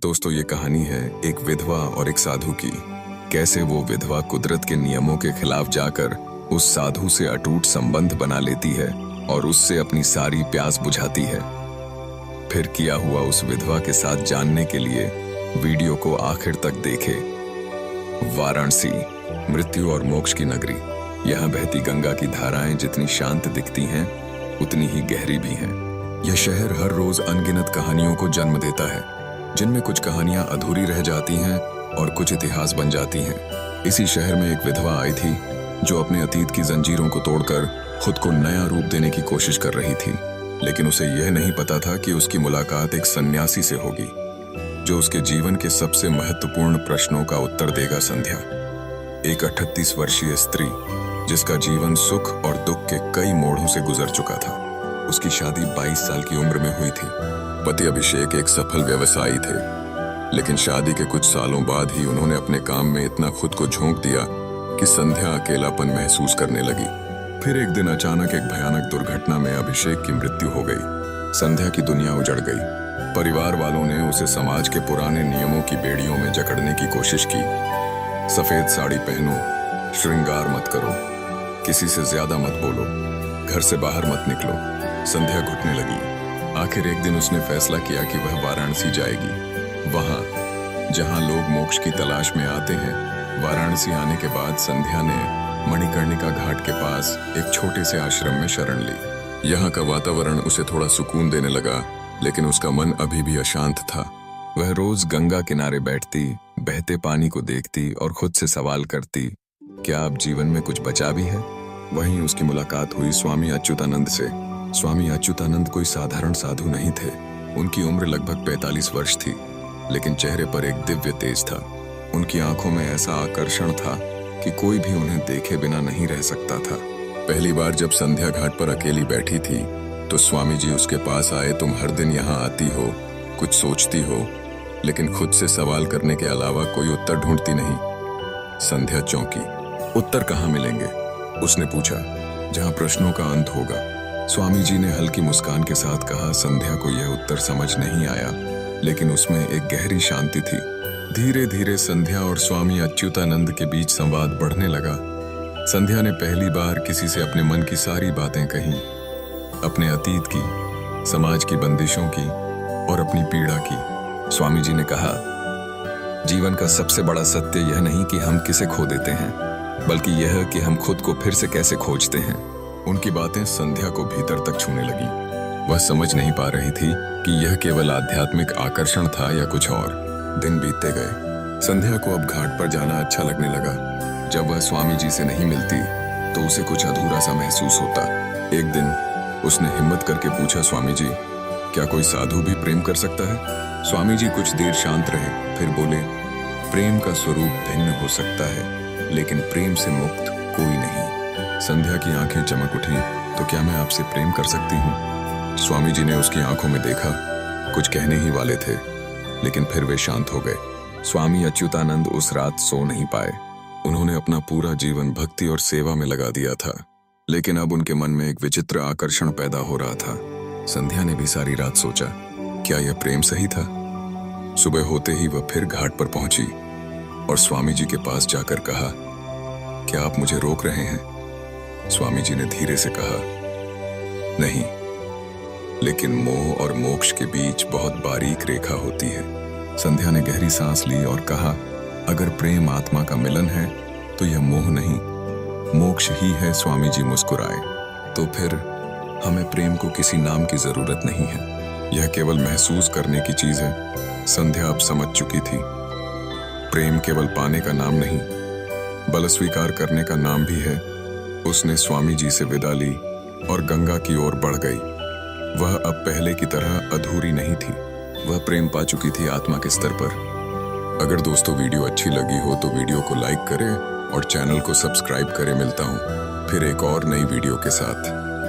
दोस्तों, ये कहानी है एक विधवा और एक साधु की। कैसे वो विधवा कुदरत के नियमों के खिलाफ जाकर उस साधु से अटूट संबंध बना लेती है और उससे अपनी सारी प्यास बुझाती है। फिर किया हुआ उस विधवा के साथ जानने के लिए वीडियो को आखिर तक देखे। वाराणसी, मृत्यु और मोक्ष की नगरी। यहाँ बहती गंगा की धाराएं जितनी शांत दिखती हैं, उतनी ही गहरी भी हैं। यह शहर हर रोज अनगिनत कहानियों को जन्म देता है, जिनमें कुछ कहानियां अधूरी रह जाती हैं और कुछ इतिहास बन जाती हैं। इसी शहर में एक विधवा आई थी जो अपने अतीत की जंजीरों को तोड़कर खुद को नया रूप देने की कोशिश कर रही थी। लेकिन उसे यह नहीं पता था कि उसकी मुलाकात एक सन्यासी से होगी, जो उसके जीवन के सबसे महत्वपूर्ण प्रश्नों का उत्तर देगा। संध्या, एक 38 वर्षीय स्त्री जिसका जीवन सुख और दुख के कई मोड़ों से गुजर चुका था। उसकी शादी 22 साल की उम्र में हुई थी। पति अभिषेक एक सफल व्यवसायी थे, लेकिन शादी के कुछ सालों बाद ही उन्होंने अपने काम में इतना खुद को झोंक दिया कि संध्या अकेलापन महसूस करने लगी। फिर एक दिन अचानक एक भयानक दुर्घटना में अभिषेक की मृत्यु हो गई। संध्या की दुनिया उजड़ गई। परिवार वालों ने उसे समाज के पुराने नियमों की बेड़ियों में जकड़ने की कोशिश की। सफेद साड़ी पहनो, श्रृंगार मत करो, किसी से ज्यादा मत बोलो, घर से बाहर मत निकलो। संध्या घुटने लगी। आखिर एक दिन उसने फैसला किया कि वह वाराणसी जाएगी, वहां जहां लोग मोक्ष की तलाश में आते हैं। वाराणसी आने के बाद संध्या ने मणिकर्णिका घाट के पास एक छोटे से आश्रम में शरण ली। यहाँ का वातावरण उसे थोड़ा सुकून देने लगा, लेकिन उसका मन अभी भी अशांत था। वह रोज गंगा किनारे बैठती, बहते पानी को देखती और खुद से सवाल करती, क्या अब जीवन में कुछ बचा भी है? वहीं उसकी मुलाकात हुई स्वामी अच्युतानंद से। स्वामी अच्युतानंद कोई साधारण साधु नहीं थे। उनकी उम्र लगभग 45 वर्ष थी, लेकिन चेहरे पर एक दिव्य तेज था। उनकी आंखों में ऐसा आकर्षण था कि कोई भी उन्हें देखे बिना नहीं रह सकता था। पहली बार जब संध्या घाट पर अकेली बैठी थी, तो स्वामी जी उसके पास आए। तुम हर दिन यहाँ आती हो, कुछ सोचती हो, लेकिन खुद से सवाल करने के अलावा कोई उत्तर ढूंढती नहीं। संध्या चौंकी। उत्तर कहाँ मिलेंगे? उसने पूछा। जहाँ प्रश्नों का अंत होगा। स्वामी जी ने हल्की मुस्कान के साथ कहा। संध्या को यह उत्तर समझ नहीं आया, लेकिन उसमें एक गहरी शांति थी। धीरे धीरे संध्या और स्वामी अच्युतानंद के बीच संवाद बढ़ने लगा। संध्या ने पहली बार किसी से अपने मन की सारी बातें कही, अपने अतीत की, समाज की बंदिशों की और अपनी पीड़ा की। स्वामी जी ने कहा, जीवन का सबसे बड़ा सत्य यह नहीं कि हम किसे खो देते हैं, बल्कि यह कि हम खुद को फिर से कैसे खोजते हैं। उनकी बातें संध्या को भीतर तक छूने लगी। वह समझ नहीं पा रही थी कि यह केवल आध्यात्मिक आकर्षण था या कुछ और। दिन बीतते गए। संध्या को अब घाट पर जाना अच्छा लगने लगा। जब वह स्वामी जी से नहीं मिलती तो उसे कुछ अधूरा सा महसूस होता। एक दिन उसने हिम्मत करके पूछा, स्वामी जी, क्या कोई साधु भी प्रेम कर सकता है? स्वामी जी कुछ देर शांत रहे, फिर बोले, प्रेम का स्वरूप भिन्न हो सकता है, लेकिन प्रेम से मुक्त कोई नहीं। संध्या की आंखें चमक उठी। तो क्या मैं आपसे प्रेम कर सकती हूँ? स्वामी जी ने उसकी आंखों में देखा। कुछ कहने ही वाले थे, लेकिन फिर वे शांत हो गए। स्वामी अच्युतानंद उस रात सो नहीं पाए। उन्होंने अपना पूरा जीवन भक्ति और सेवा में लगा दिया था, लेकिन अब उनके मन में एक विचित्र आकर्षण पैदा हो रहा था। संध्या ने भी सारी रात सोचा, क्या यह प्रेम सही था? सुबह होते ही वह फिर घाट पर पहुंची और स्वामी जी के पास जाकर कहा, क्या आप मुझे रोक रहे हैं? स्वामी जी ने धीरे से कहा, नहीं, लेकिन मोह और मोक्ष के बीच बहुत बारीक रेखा होती है। संध्या ने गहरी सांस ली और कहा, अगर प्रेम आत्मा का मिलन है तो यह मोह नहीं, मोक्ष ही है। स्वामी जी मुस्कुराए। तो फिर हमें प्रेम को किसी नाम की जरूरत नहीं है, यह केवल महसूस करने की चीज है। संध्या अब समझ चुकी थी, प्रेम केवल पाने का नाम नहीं, बल स्वीकार करने का नाम भी है। उसने स्वामी जी से विदा ली और गंगा की ओर बढ़ गई। वह अब पहले की तरह अधूरी नहीं थी। वह प्रेम पा चुकी थी आत्मा के स्तर पर। अगर दोस्तों वीडियो अच्छी लगी हो तो वीडियो को लाइक करें और चैनल को सब्सक्राइब करें। मिलता हूँ फिर एक और नई वीडियो के साथ।